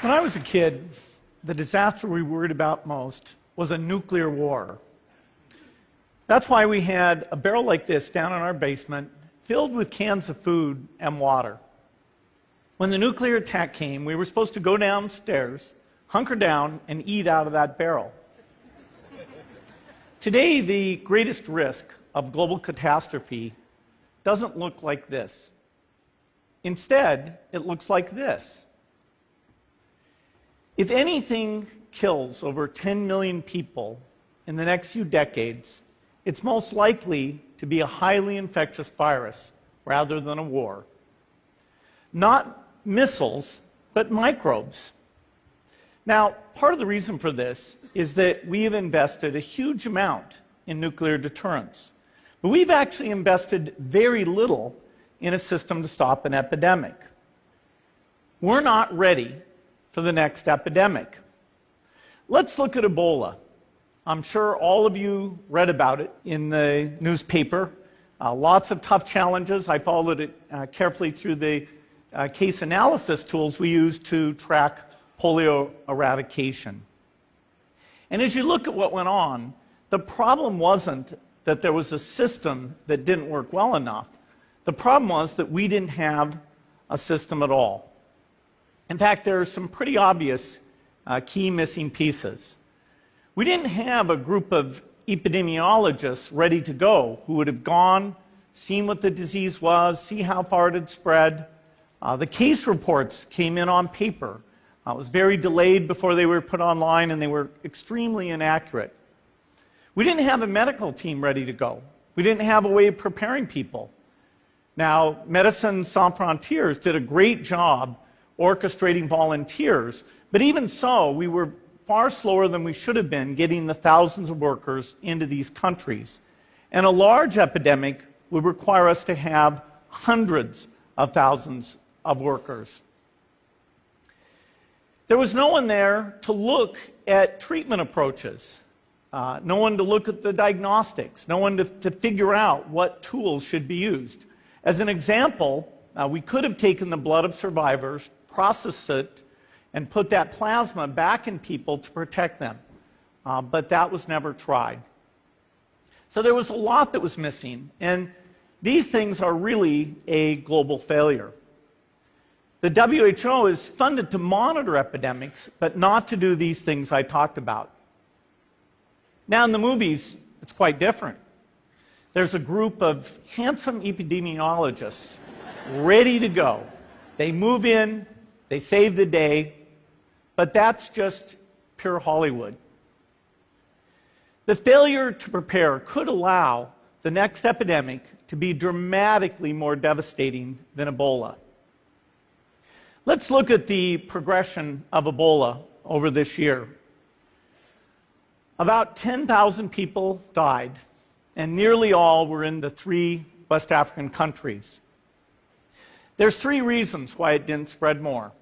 When I was a kid, the disaster we worried about most was a nuclear war. That's why we had a barrel like this down in our basement, filled with cans of food and water. When the nuclear attack came, we were supposed to go downstairs, hunker down, and eat out of that barrel. Today, the greatest risk of global catastrophe doesn't look like this. Instead, it looks like this. If anything kills over 10 million people in the next few decades, it's most likely to be a highly infectious virus rather than a war. Not missiles, but microbes. Now, part of the reason for this is that we have invested a huge amount in nuclear deterrence, but we've actually invested very little in a system to stop an epidemic. We're not ready for the next epidemic. Let's look at Ebola. I'm sure all of you read about it in the newspaper. Lots of tough challenges. I followed it carefully through the case analysis tools we use to track polio eradication. And as you look at what went on, the problem wasn't that there was a system that didn't work well enough. The problem was that we didn't have a system at all. In fact, there are some pretty obvious key missing pieces. We didn't have a group of epidemiologists ready to go who would have gone, seen what the disease was, see how far it had spread. The case reports came in on paper. It was very delayed before they were put online, and they were extremely inaccurate. We didn't have a medical team ready to go. We didn't have a way of preparing people. Now, Médecins Sans Frontières did a great job orchestrating volunteers, but even so, we were far slower than we should have been getting the thousands of workers into these countries. And a large epidemic would require us to have hundreds of thousands of workers. There was no one there to look at treatment approaches, no one to look at the diagnostics, no one to figure out what tools should be used. As an example, we could have taken the blood of survivors, processed it, and put that plasma back in people to protect them. But that was never tried. So there was a lot that was missing, and these things are really a global failure. The WHO is funded to monitor epidemics, but not to do these things I talked about. Now in the movies, it's quite different. There's a group of handsome epidemiologists ready to go. They move in, they save the day, but that's just pure Hollywood. The failure to prepare could allow the next epidemic to be dramatically more devastating than Ebola. Let's look at the progression of Ebola over this year. About 10,000 people died, and nearly all were in the 3 West African countries. There's 3 reasons why it didn't spread more.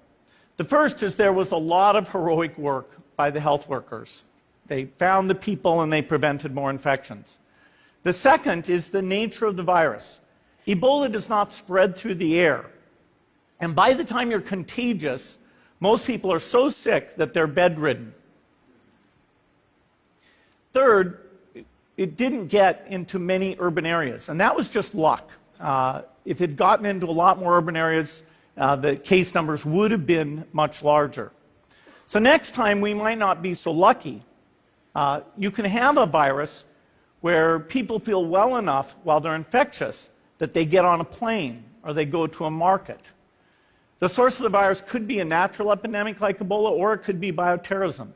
The first is there was a lot of heroic work by the health workers. They found the people and they prevented more infections. The second is the nature of the virus. Ebola does not spread through the air. And by the time you're contagious, most people are so sick that they're bedridden. Third, it didn't get into many urban areas, and that was just luck. If it had gotten into a lot more urban areas, the case numbers would have been much larger. So next time, we might not be so lucky. You can have a virus where people feel well enough while they're infectious that they get on a plane or they go to a market. The source of the virus could be a natural epidemic like Ebola, or it could be bioterrorism.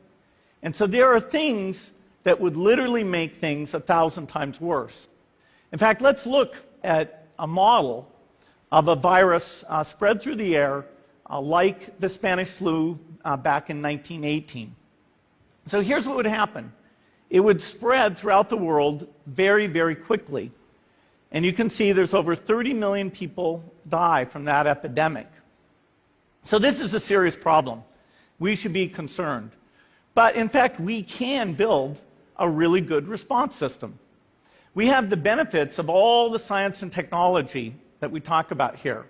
And so there are things that would literally make things 1,000 times worse. In fact, let's look at a model of a virus spread through the air like the Spanish flu back in 1918. So here's what would happen. It would spread throughout the world very, very quickly. And you can see there's over 30 million people die from that epidemic. So this is a serious problem. We should be concerned. But in fact, we can build a really good response system. We have the benefits of all the science and technology that we talk about here.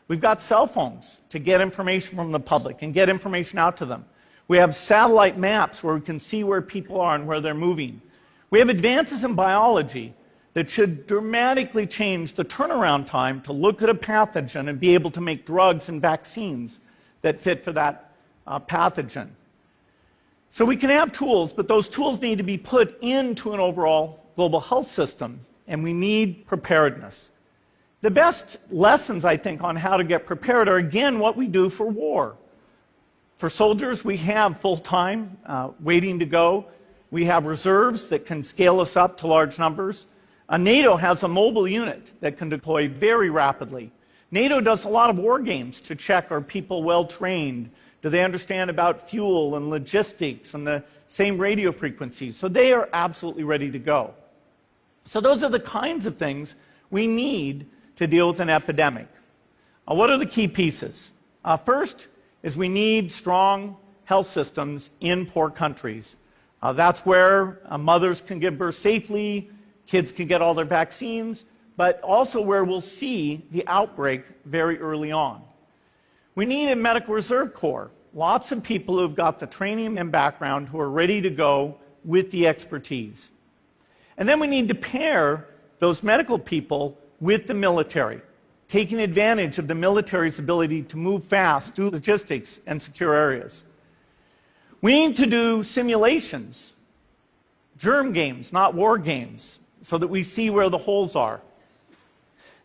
We've got cell phones to get information from the public and get information out to them. We have satellite maps where we can see where people are and where they're moving. We have advances in biology that should dramatically change the turnaround time to look at a pathogen and be able to make drugs and vaccines that fit for that pathogen. So we can have tools, but those tools need to be put into an overall global health system, and we need preparedness. The best lessons, I think, on how to get prepared are, again, what we do for war. For soldiers, we have full-time waiting to go. We have reserves that can scale us up to large numbers. NATO has a mobile unit that can deploy very rapidly. NATO does a lot of war games to check, are people well-trained? Do they understand about fuel and logistics and the same radio frequencies? So they are absolutely ready to go. So those are the kinds of things we need to deal with an epidemic. What are the key pieces? First is we need strong health systems in poor countries. That's where mothers can give birth safely, kids can get all their vaccines, but also where we'll see the outbreak very early on. We need a medical reserve corps. Lots of people who've got the training and background who are ready to go with the expertise. And then we need to pair those medical people with the military, taking advantage of the military's ability to move fast, do logistics, and secure areas. We need to do simulations, germ games, not war games, so that we see where the holes are.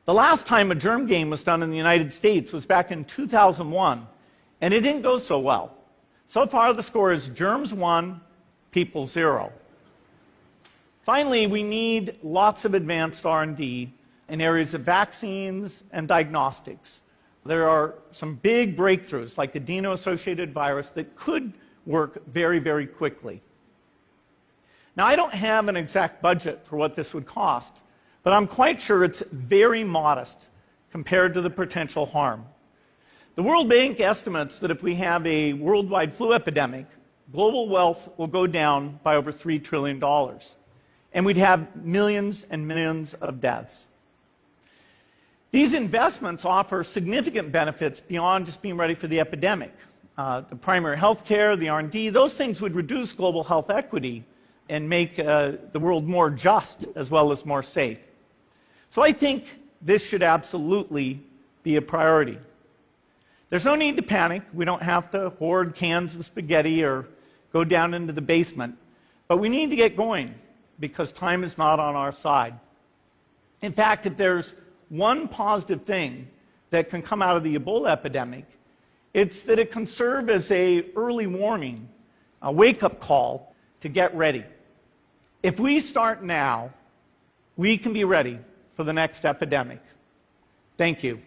The last time a germ game was done in the United States was back in 2001, and it didn't go so well. So far, the score is germs 1, people 0. Finally, we need lots of advanced R&D in areas of vaccines and diagnostics. There are some big breakthroughs, like the adeno-associated virus, that could work very, very quickly. Now, I don't have an exact budget for what this would cost, but I'm quite sure it's very modest compared to the potential harm. The World Bank estimates that if we have a worldwide flu epidemic, global wealth will go down by over $3 trillion, and we'd have millions and millions of deaths. These investments offer significant benefits beyond just being ready for the epidemic. The primary health care, the R&D, those things would reduce global health equity and make the world more just as well as more safe. So I think this should absolutely be a priority. There's no need to panic. We don't have to hoard cans of spaghetti or go down into the basement. But we need to get going because time is not on our side. In fact, if there's one positive thing that can come out of the Ebola epidemic, it's that it can serve as an early warning, a wake-up call to get ready. If we start now, we can be ready for the next epidemic. Thank you.